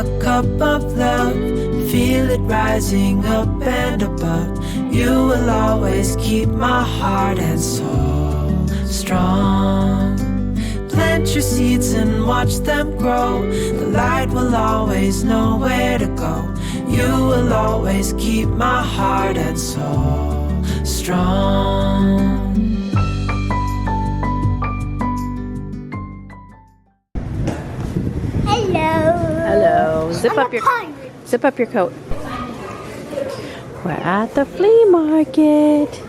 a cup of love, feel it rising up and above. You will always keep my heart and soul strong. Plant your seeds and watch them grow. The light will always know where to go. You will always keep my heart and soul strong. Hello. Zip up your coat. We're at the flea market.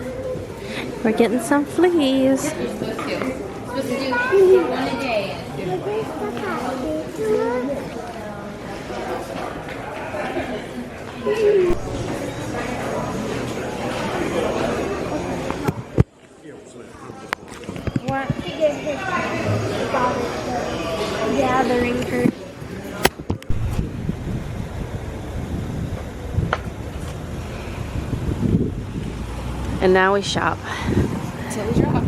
We're getting some fleas. What? Gathering her. And now we shop. So we drop.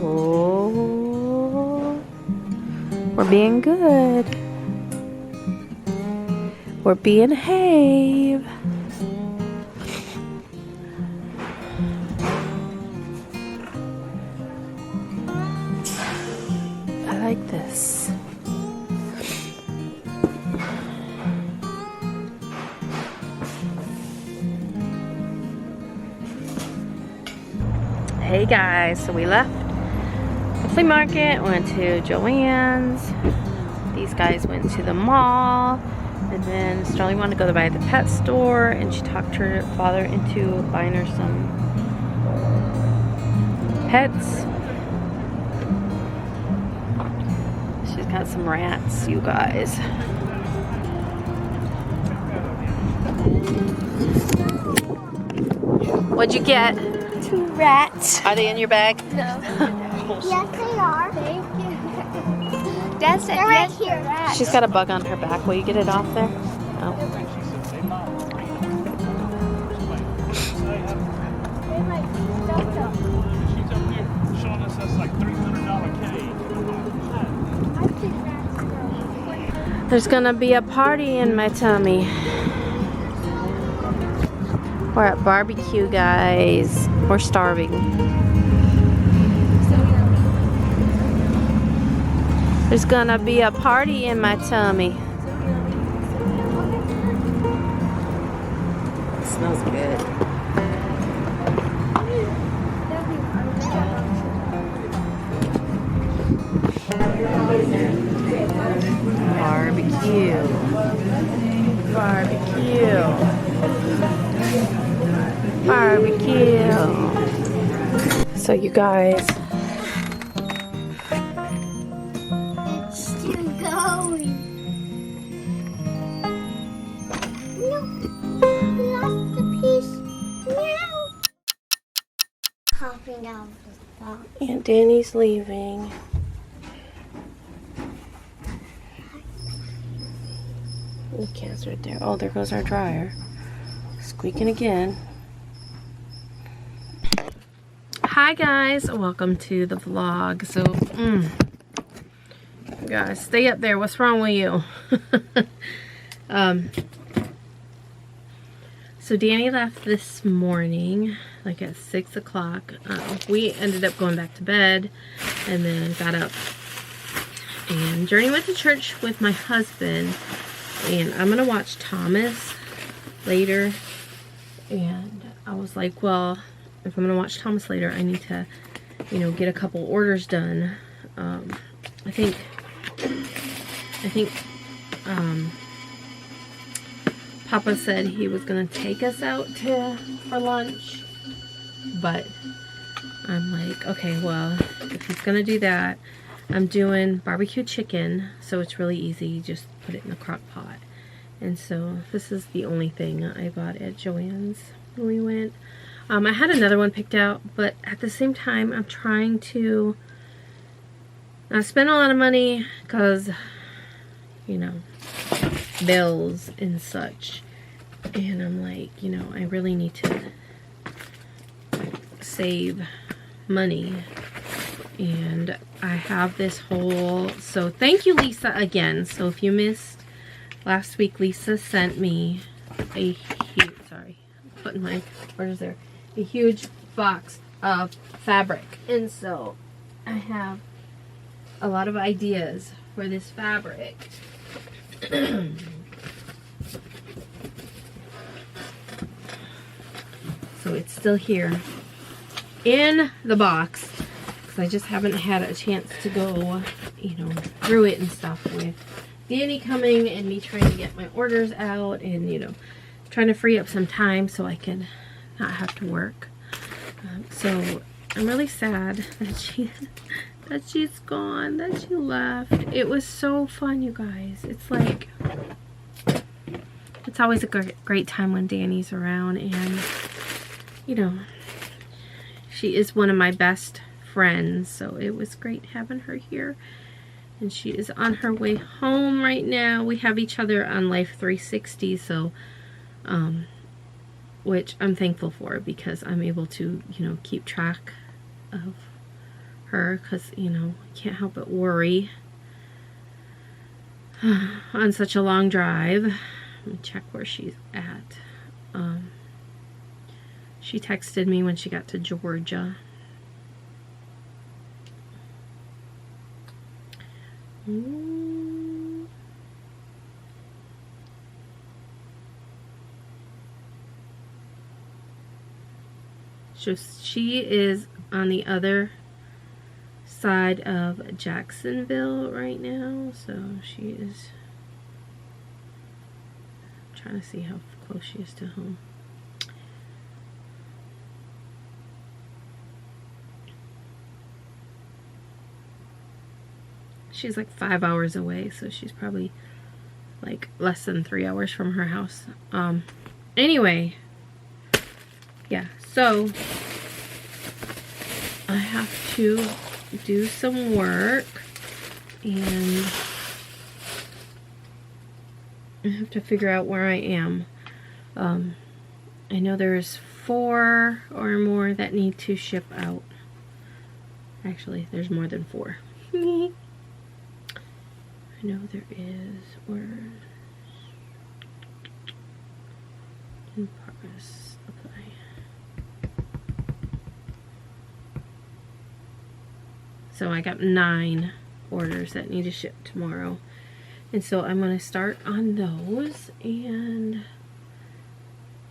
Oh, we're being good. We're behave. I like this. Hey guys, so we left the flea market, went to Joann's. These guys went to the mall, and then Sterling wanted to go by the pet store, and she talked her father into buying her some pets. She's got some rats, you guys. What'd you get? 2 rats. Are they in your bag? No. Yes, they are. Thank you. Dad said yes, here. Rats. She's got a bug on her back. Will you get it off there? Oh. She's up here showing us that's like $300 cake. There's gonna be a party in my tummy. We're at barbecue, guys. We're starving. There's gonna be a party in my tummy. It smells good. Barbecue. Barbecue. Barbecue. So you guys, It's still going. No, we lost the piece. No. Hopping out of the box. Aunt Danny's leaving. The cat's right there. Oh, there goes our dryer. Squeaking again. Hi guys, welcome to the vlog. So, guys, stay up there. What's wrong with you? So Danny left this morning, like at 6 o'clock. We ended up going back to bed and then got up. And Journey went to church with my husband. And I'm gonna watch Thomas later. And I was like, well, if I'm gonna watch Thomas later, I need to, you know, get a couple orders done. I think Papa said he was gonna take us out for lunch, but I'm like, okay, well, if he's gonna do that, I'm doing barbecue chicken, so it's really easy. You just put it in the crock pot. And so this is the only thing I bought at Joann's when we went. I had another one picked out, but at the same time, I'm trying to not spend a lot of money because, you know, bills and such. And I'm like, you know, I really need to save money. And I have this whole, so thank you, Lisa, again. So if you missed last week, Lisa sent me a huge, sorry, putting my orders there, a huge box of fabric. And so I have a lot of ideas for this fabric. So it's still here in the box, because I just haven't had a chance to go, you know, through it and stuff with Danny coming and me trying to get my orders out and, you know, trying to free up some time so I can not have to work. So I'm really sad that she's gone, that she left. It was so fun, you guys. It's like, it's always a great time when Danny's around, and you know, she is one of my best friends, so it was great having her here. And she is on her way home right now. We have each other on Life 360, so which I'm thankful for, because I'm able to, you know, keep track of her, because, you know, I can't help but worry on such a long drive. Let me check where she's at. She texted me when she got to Georgia. So she is on the other side of Jacksonville right now. So she is trying to see how close she is to home. She's like 5 hours away, so she's probably like less than 3 hours from her house. Anyway, yeah, so I have to do some work, and I have to figure out where I am. I know there's 4 or more that need to ship out. Actually, there's more than 4. I know there is orders in progress. Apply. So I got 9 orders that need to ship tomorrow, and so I'm going to start on those, and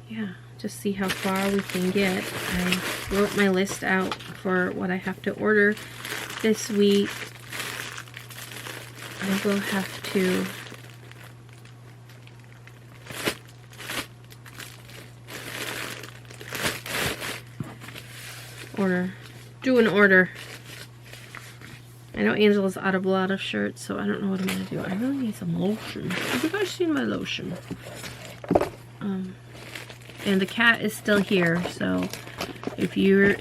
yeah, just see how far we can get. I wrote my list out for what I have to order this week. I will have to do an order. I know Angela's out of a lot of shirts, so I don't know what I'm gonna do. I really need some lotion. Have you guys seen my lotion? And the cat is still here, so if you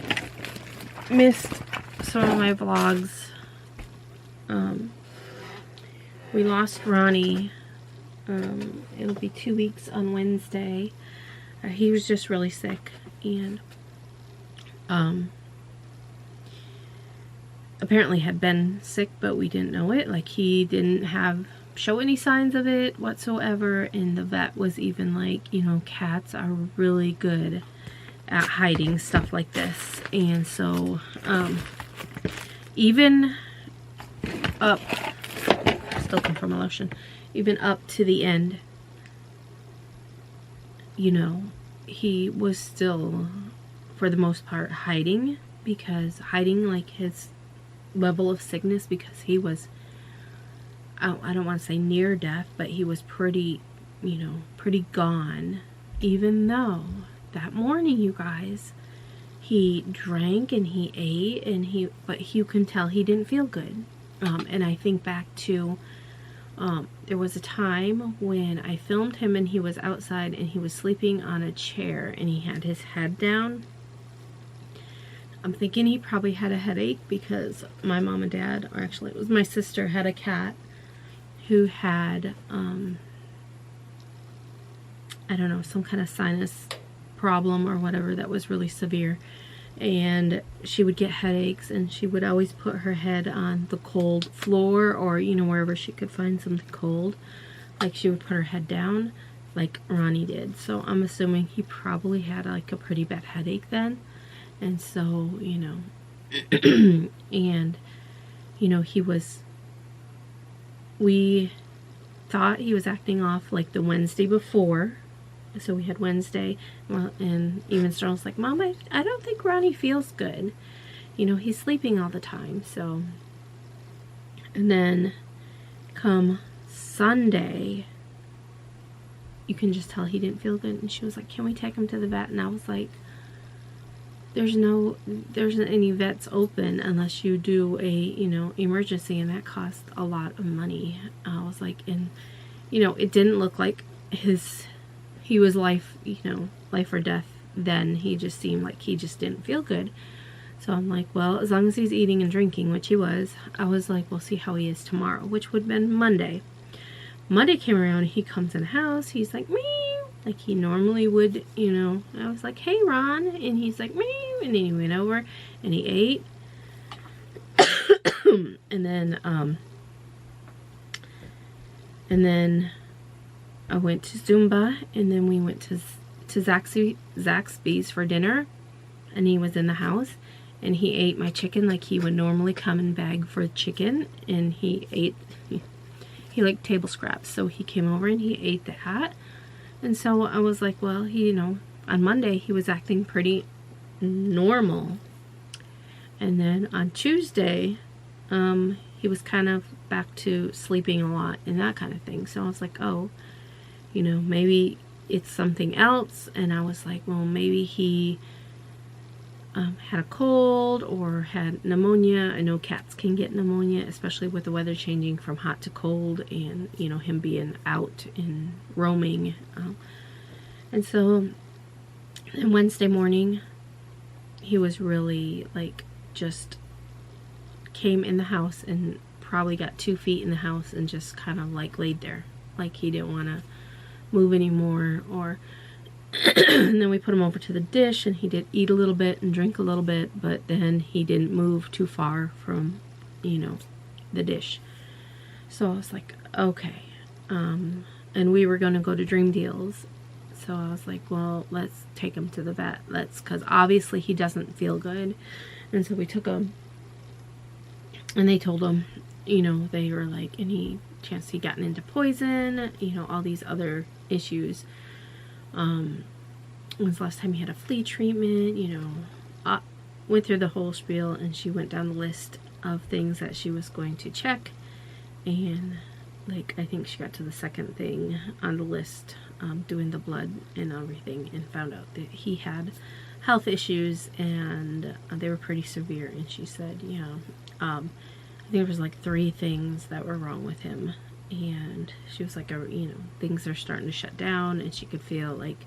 missed some of my vlogs, we lost Ronnie. It'll be 2 weeks on Wednesday. He was just really sick, and apparently had been sick, but we didn't know it. Like, he didn't show any signs of it whatsoever, and the vet was even like, you know, cats are really good at hiding stuff like this. And so even up, still come from a lotion, even up to the end, you know, he was still for the most part hiding like his level of sickness, because he was, I don't want to say near death, but he was pretty, you know, pretty gone. Even though that morning, you guys, he drank and he ate, but you can tell he didn't feel good. And I think back to, there was a time when I filmed him and he was outside and he was sleeping on a chair and he had his head down. I'm thinking he probably had a headache, because my mom and dad, or actually it was my sister, had a cat who had, I don't know, some kind of sinus problem or whatever that was really severe. and she would get headaches, and she would always put her head on the cold floor, or you know, wherever she could find something cold. Like she would put her head down like Ronnie did. So I'm assuming he probably had like a pretty bad headache then. And so, you know, and you know, we thought he was acting off like the Wednesday before. So we had Wednesday, well, and even Sterling's like, Mom, I don't think Ronnie feels good. You know, he's sleeping all the time. So, and then come Sunday, you can just tell he didn't feel good. And she was like, can we take him to the vet? And I was like, there isn't any vets open unless you do a, you know, emergency, and that costs a lot of money. I was like, and, you know, it didn't look like he was life or death then. He just seemed like he just didn't feel good. So I'm like, well, as long as he's eating and drinking, which he was, I was like, we'll see how he is tomorrow, which would have been Monday. Monday came around, he comes in the house, he's like, meow, like he normally would, you know. I was like, hey, Ron, and he's like, meow, and then he went over and he ate. and then I went to Zumba, and then we went to Zaxby's for dinner, and he was in the house, and he ate my chicken like he would normally come and beg for chicken, and he liked table scraps, so he came over and he ate that. And so I was like, well, you know, on Monday he was acting pretty normal, and then on Tuesday he was kind of back to sleeping a lot and that kind of thing. So I was like, oh, you know, maybe it's something else. And I was like, well, maybe he had a cold or had pneumonia. I know cats can get pneumonia, especially with the weather changing from hot to cold, and you know, him being out and roaming. And so then Wednesday morning he was really like, just came in the house and probably got 2 feet in the house and just kind of like laid there, like he didn't want to move anymore. Or and then we put him over to the dish, and he did eat a little bit and drink a little bit, but then he didn't move too far from, you know, the dish. So I was like, okay. And we were going to go to Dream Deals. So I was like, well, let's take him to the vet. Because obviously he doesn't feel good. And so we took him, and they told him, you know, they were like, any chance he gotten into poison, you know, all these other issues. When's the last time he had a flea treatment, you know. Went through the whole spiel, and she went down the list of things that she was going to check, and like I think she got to the second thing on the list, doing the blood and everything, and found out that he had health issues, and they were pretty severe. And she said, yeah, I think there was like 3 things that were wrong with him. And she was like, you know, things are starting to shut down, and she could feel like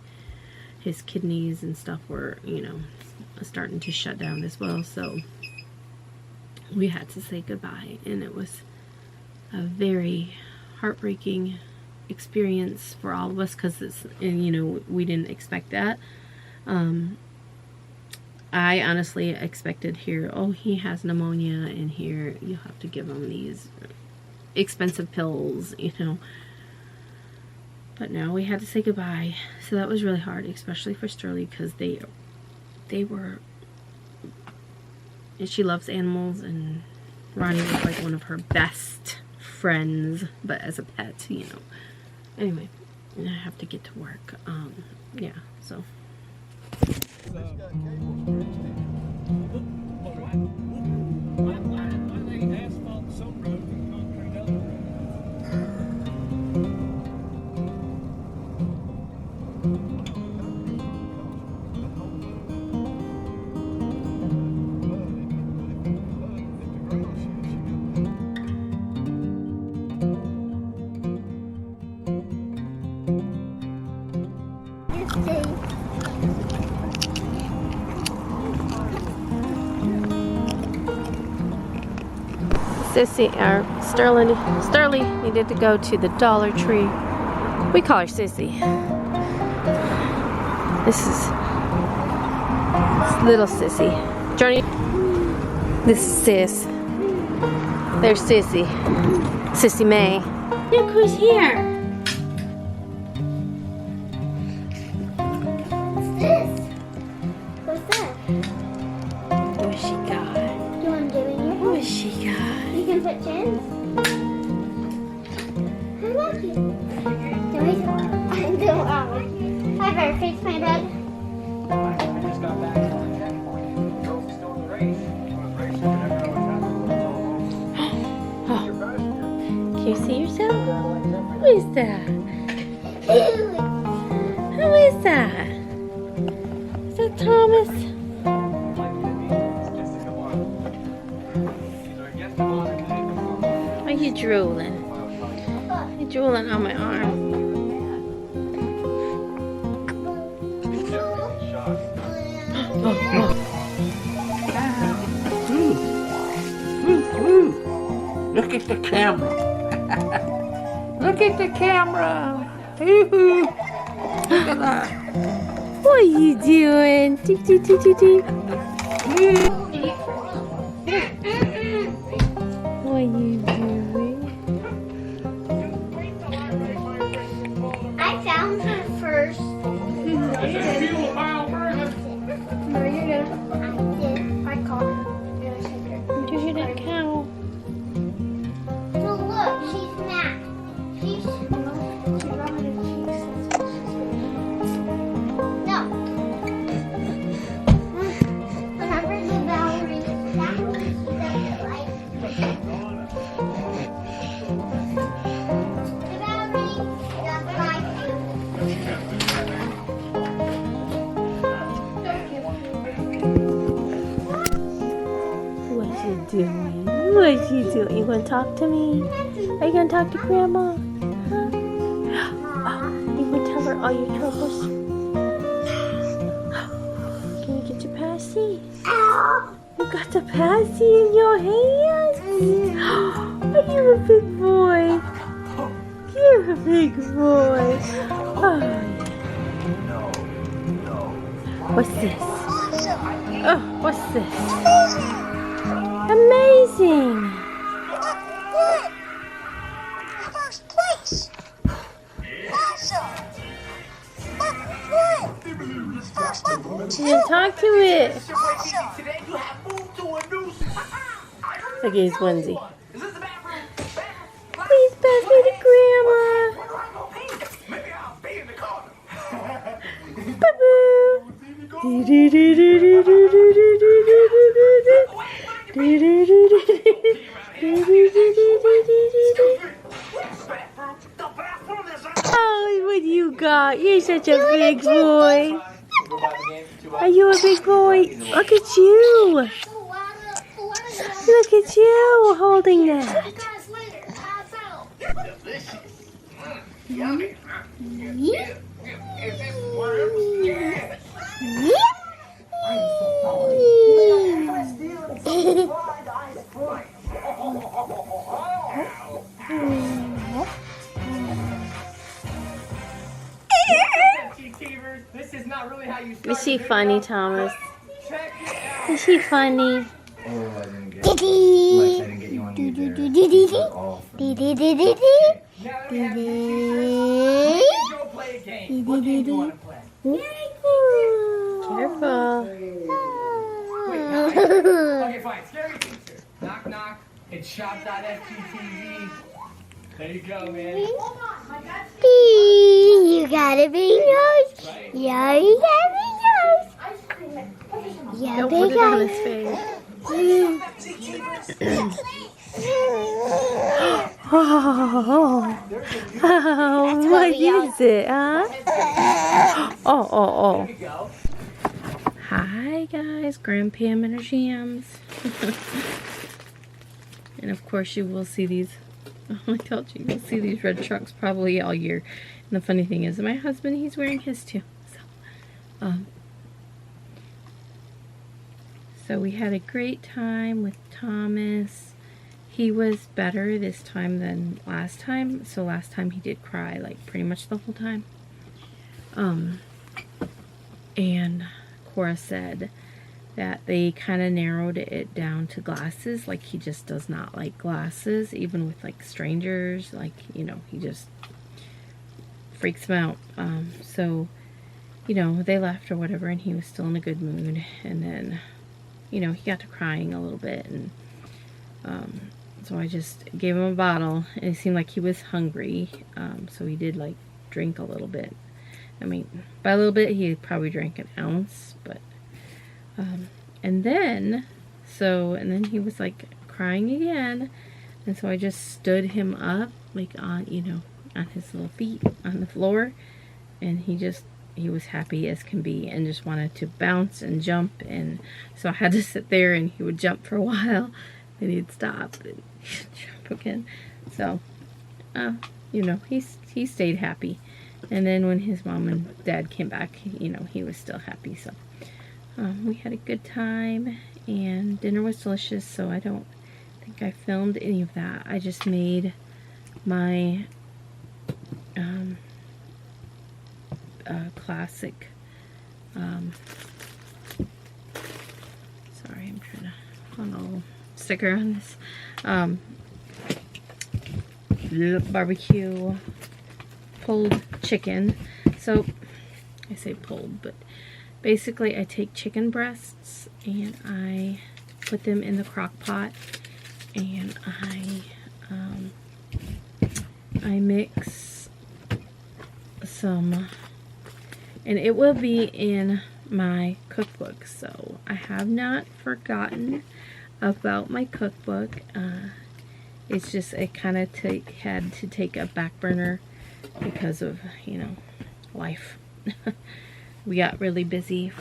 his kidneys and stuff were, you know, starting to shut down as well. So we had to say goodbye, and it was a very heartbreaking experience for all of us, because it's, and you know, we didn't expect that. I honestly expected here, oh, he has pneumonia, and here you'll have to give him these expensive pills, you know. But no, we had to say goodbye. So that was really hard, especially for Sterling, because they were, and she loves animals, and Ronnie was like one of her best friends, but as a pet, you know. Anyway, I have to get to work. Yeah, so Sterling needed to go to the Dollar Tree. We call her Sissy. This is It's little Sissy. Johnny, this is Sis. There's Sissy. Sissy May. Look who's here. What's this? What's that? What's she got? Do you want to do it here? What's she got? You can put chins. I like it. I better fix my bed. I just got back from the checkpoint. Girls are still in the race. Can you see yourself? Who is that? Who is that? Is that Thomas? Are you drooling? You're drooling on my arm. Look at the camera. Look at the camera. Hoo-hoo. Look at that. What are you doing? Deep, deep, deep, deep, deep. What are you doing? I found her first. No, you're good. I did. I caught her. Yeah, I shake her. Did you hear that cow? So look, she's mad. She's rubbing her cheeks. No. Remember the ballerina? That one she doesn't like. The ballerina doesn't like you. What you doing? What you doing? You gonna talk to me? Are you gonna talk to Grandma? Huh? Oh, you gonna tell her all your troubles? Can you get your passy? You got the passy in your hands? Are you a big boy? You're a big boy. Oh, yeah. What's this? Oh, what's this? Amazing! First place. Awesome. You didn't talk to it. Look at his onesie. Please pass me to Grandma. Boo-boo. Oh, what you got? You're such a big boy. Are you a big boy? Look at you. Look at you holding that. This is not really how you start. Is she funny, Thomas? Is she funny? Careful. Okay, fine. Scary teacher. Knock, knock. It's shop.fttv. There you go, man. You gotta be yours. Yeah, you gotta be yours. Yeah, Don't big put it on eyes. his face. Oh, what is it, huh? Oh. Hi, guys. Grandpa and her jams. And, of course, you will see these. I told you, you'll see these red trucks probably all year. And the funny thing is, my husband, he's wearing his too. So we had a great time with Thomas. He was better this time than last time. So last time he did cry like pretty much the whole time. And Cora said that they kind of narrowed it down to glasses. Like, he just does not like glasses, even with like strangers. Like, you know, he just freaks him out. So, you know, they left or whatever, and he was still in a good mood. And then, you know, he got to crying a little bit, and so I just gave him a bottle, and it seemed like he was hungry. So he did like drink a little bit. I mean, by a little bit, he probably drank an ounce, but and then he was like crying again, and so I just stood him up, like, on, you know, on his little feet on the floor, and he was happy as can be and just wanted to bounce and jump. And so I had to sit there, and he would jump for a while, then he'd stop and jump again. So you know, he stayed happy. And then when his mom and dad came back, you know, he was still happy. So we had a good time, and dinner was delicious. So I don't think I filmed any of that. I just made my classic, sorry, I'm trying to put a little sticker on this, barbecue pulled chicken. So I say pulled, but basically I take chicken breasts and I put them in the crock pot, and I mix some, and it will be in my cookbook, so I have not forgotten about my cookbook. It's just, it kind of had to take a back burner because of, you know, life. We got really busy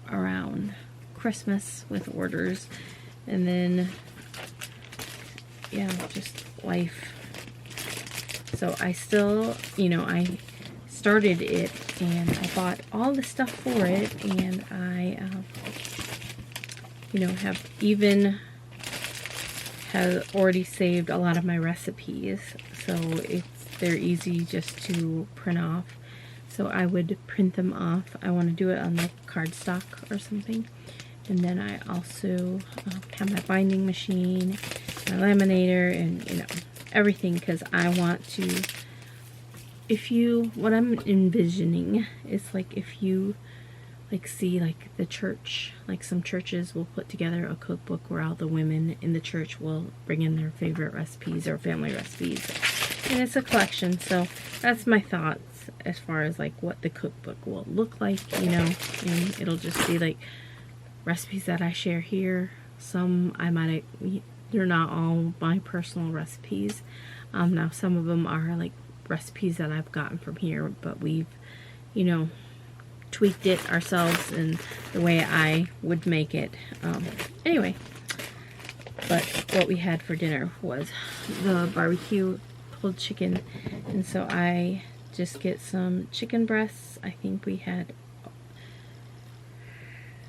around Christmas with orders, and then, yeah, just life. So I still, you know, I started it, and I bought all the stuff for it, and I, you know, have already saved a lot of my recipes, so they're easy just to print off. So I would print them off. I want to do it on like cardstock or something. And then I also have my binding machine, my laminator, and, you know, everything, because I want to, what I'm envisioning is like, if you like see like the church, like some churches will put together a cookbook where all the women in the church will bring in their favorite recipes or family recipes, and it's a collection. So that's my thoughts as far as like what the cookbook will look like, you know, and it'll just be like recipes that I share here. Some they're not all my personal recipes. Now some of them are like recipes that I've gotten from here, but we've, you know, tweaked it ourselves in the way I would make it. Anyway, but what we had for dinner was the barbecue pulled chicken, and so I just get some chicken breasts. I think we had,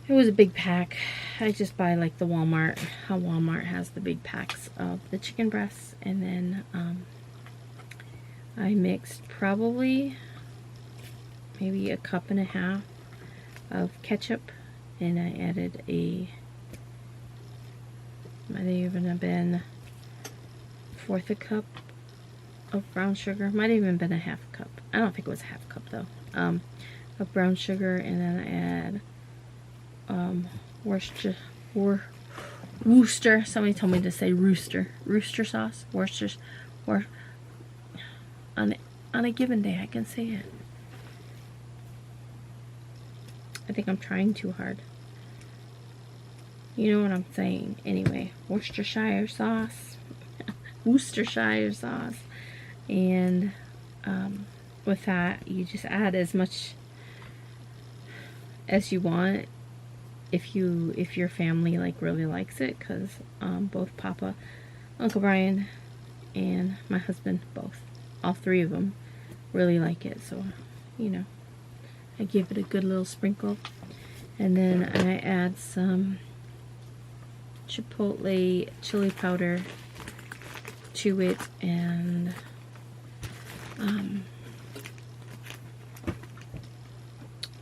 it was a big pack. I just buy like the Walmart, how Walmart has the big packs of the chicken breasts, and then I mixed probably maybe a cup and a half of ketchup, and I added might even have been fourth a cup of brown sugar. Might have even been a half cup. I don't think it was a half cup though. Of brown sugar, and then I add Worcester. Somebody told me to say Rooster sauce. On a given day I can say it. I think I'm trying too hard. You know what I'm saying. Anyway, Worcestershire sauce. Worcestershire sauce. And with that, you just add as much as you want if your family like really likes it, because both Papa, Uncle Brian, and my husband, all three of them really like it. So, you know, I give it a good little sprinkle, and then I add some chipotle chili powder to it, and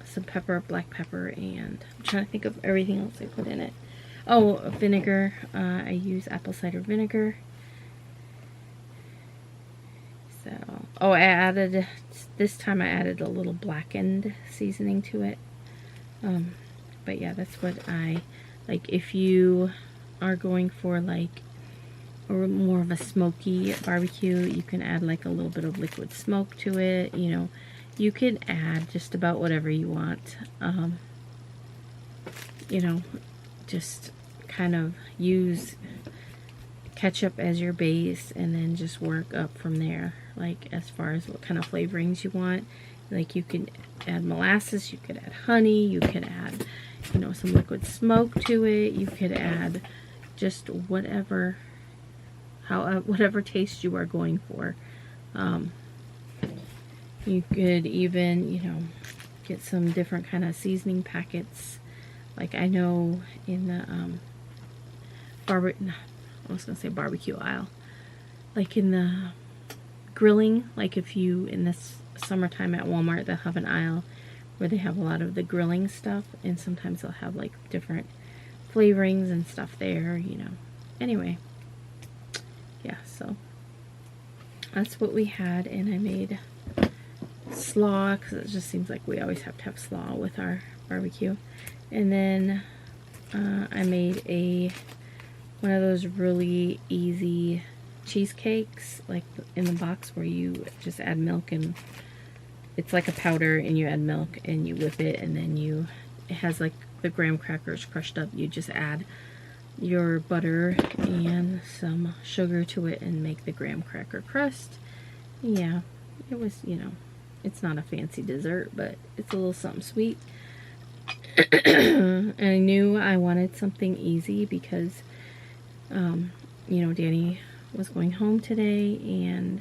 some pepper, black pepper, and I'm trying to think of everything else I put in it. Oh, vinegar. I use apple cider vinegar. So, oh, this time I added a little blackened seasoning to it. But yeah, that's what I like. If you are going for like or more of a smoky barbecue, you can add like a little bit of liquid smoke to it. You know, you can add just about whatever you want. You know, just kind of use ketchup as your base and then just work up from there, like as far as what kind of flavorings you want. Like you could add molasses, you could add honey, you could add, you know, some liquid smoke to it, you could add just whatever taste you are going for. You could even, you know, get some different kind of seasoning packets. Like I know in the barbecue aisle, like in the grilling, like if you in this summertime at Walmart, they'll have an aisle where they have a lot of the grilling stuff, and sometimes they'll have like different flavorings and stuff there, you know. Anyway, yeah, so that's what we had, and I made slaw because it just seems like we always have to have slaw with our barbecue. And then I made one of those really easy cheesecakes, like in the box where you just add milk, and it's like a powder, and you add milk and you whip it, and then it has like the graham crackers crushed up. You just add your butter and some sugar to it and make the graham cracker crust. Yeah, it was, you know, it's not a fancy dessert, but it's a little something sweet. And I knew I wanted something easy because you know, Danny was going home today, and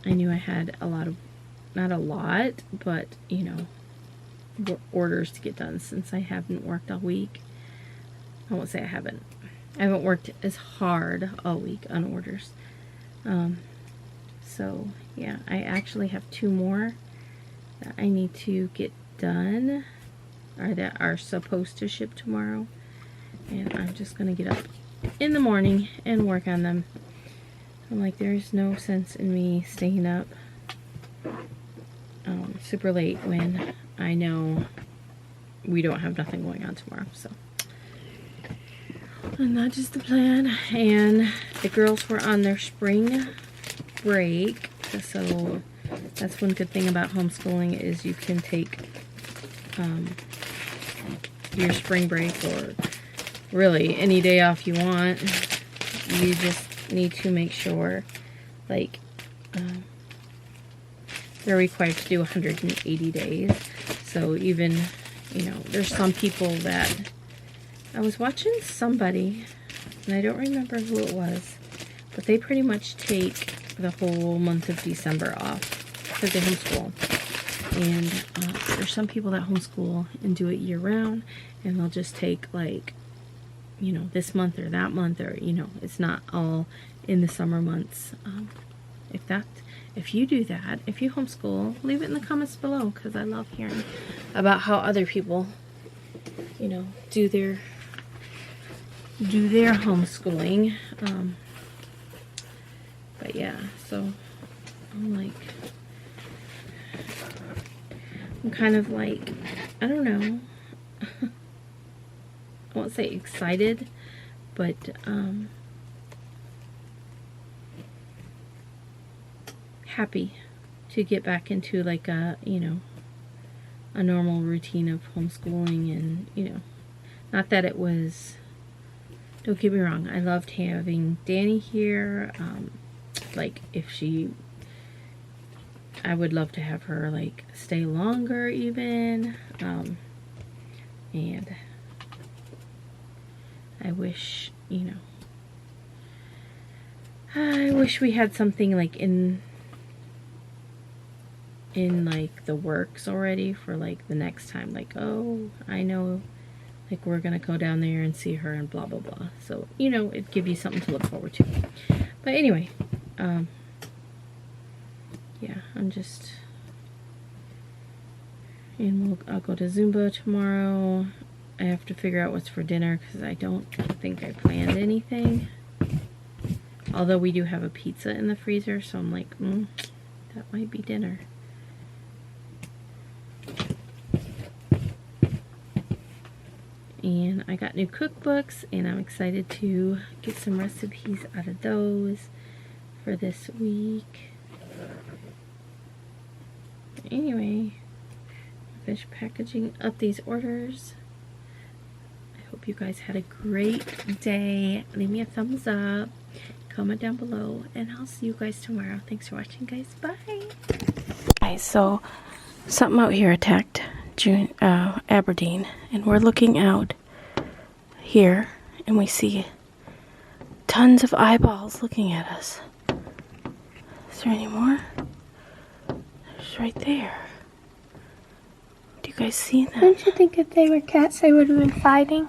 I knew I had a lot of, not a lot, but you know, orders to get done since I haven't worked all week. I won't say I haven't worked as hard all week on orders. So yeah, I actually have 2 more that I need to get done, or that are supposed to ship tomorrow, and I'm just gonna get up in the morning and work on them. I'm like, there's no sense in me staying up super late when I know we don't have nothing going on tomorrow. So, and that is the plan. And the girls were on their spring break, so that's one good thing about homeschooling is you can take your spring break, or really any day off you want. You just need to make sure, like, they're required to do 180 days. So even, you know, there's some people that, I was watching somebody, and I don't remember who it was, but they pretty much take the whole month of December off because they homeschool. And there's some people that homeschool and do it year round, and they'll just take, like, you know, this month or that month, or, you know, it's not all in the summer months. If you do that, if you homeschool, leave it in the comments below, because I love hearing about how other people, you know, do their homeschooling. But yeah, so I'm kind of like, I don't know, I won't say excited, but happy to get back into like a, you know, a normal routine of homeschooling. And, you know, not that it was, don't get me wrong, I loved having Danny here. Like, I would love to have her like stay longer even, and I wish, you know, I wish we had something like in like the works already for like the next time, like, oh, I know, like, we're gonna go down there and see her and blah blah blah. So, you know, it'd give you something to look forward to. But anyway, yeah, I'm just And I'll go to Zumba tomorrow. I have to figure out what's for dinner because I don't think I planned anything. Although we do have a pizza in the freezer, so I'm like, that might be dinner. And I got new cookbooks, and I'm excited to get some recipes out of those for this week. Anyway, finish packaging up these orders. I hope you guys had a great day. Leave me a thumbs up, comment down below, and I'll see you guys tomorrow. Thanks for watching, guys. Bye. Guys, so something out here attacked Aberdeen, and we're looking out here, and we see tons of eyeballs looking at us. Is there any more? There's right there. Do you guys see that? Don't you think if they were cats, they would have been fighting?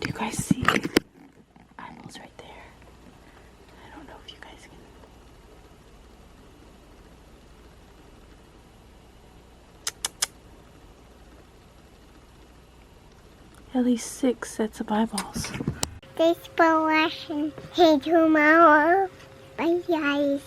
Do you guys see eyeballs right there? I don't know if you guys can. At least 6 sets of eyeballs. Thanks for watching. Hey, tomorrow. Bye, guys.